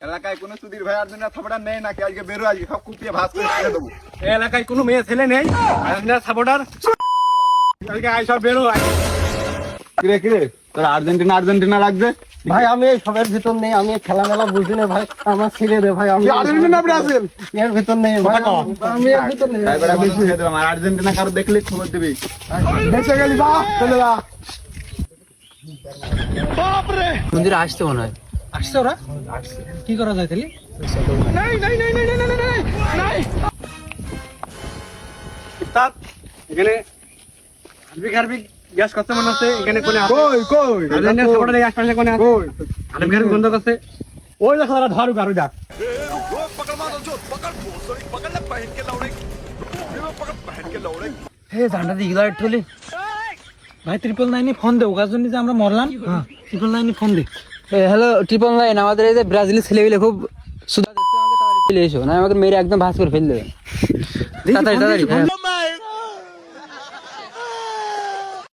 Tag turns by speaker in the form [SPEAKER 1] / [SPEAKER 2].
[SPEAKER 1] এলাকায় কোনো সুধীর ভাই আর্জেন্টিনা সাপোর্টার নেই নাকি? আজকে বেরো, আজকে সব কুপিয়ে ভাস করে ছেড়ে দেবো।
[SPEAKER 2] এই এলাকায় কোনো মেয়ে ছেলে নেই আর্জেন্টিনা সাপোর্টার? আজকে আয় সব বেরো।
[SPEAKER 1] কিরে কিরে তোর আর্জেন্টিনা আর্জেন্টিনা লাগবে?
[SPEAKER 3] ভাই আমি এই সবের ভিতর নেই, আমি খেলা মেলা বুঝি না ভাই, আমার ছেড়ে দে ভাই। আমি
[SPEAKER 1] আর্জেন্টিনা ব্রাজিল
[SPEAKER 3] এর ভিতর নেই ভাই, আমি এর ভিতর নেই।
[SPEAKER 1] এবারে বেশি হয়ে যাবে। আর আর্জেন্টিনা কারো দেখলে খবর দিবি। বেঁচে গেলি বা চলে যা।
[SPEAKER 3] মন্দিরে আসতে মনে হয়।
[SPEAKER 2] আসছে ওরা? কি করা যায় তাহলে? উস্তাদ, এখানে হার্বিক গ্যাস করতে মনে হচ্ছে। এখানে কোনে আছে?
[SPEAKER 1] কই কই
[SPEAKER 2] আর্জেন্টিনা সাপোর্টার এই আশপাশে কোনে আছে?
[SPEAKER 1] কই
[SPEAKER 2] হার্বিক গন্ধ করছে। ওই দেখো তারা ধরুক আরো যাক।
[SPEAKER 3] হে জানটা দিয়ে গেল একটু হলে।
[SPEAKER 2] ভাই 999 ফোন দে, ওকার জন্য যে আমরা মরলাম। 999 ফোন দে।
[SPEAKER 3] হ্যালো 999, আমাদের এই যে ব্রাজিলের ছেলেগুলো খুব সুদা দেখতে, আমাকে তাড়াতাড়ি চলে এসো, না আমাকে মেরে একদম ভাস করে ফেল দেবে। তাড়াতাড়ি তাড়াতাড়ি।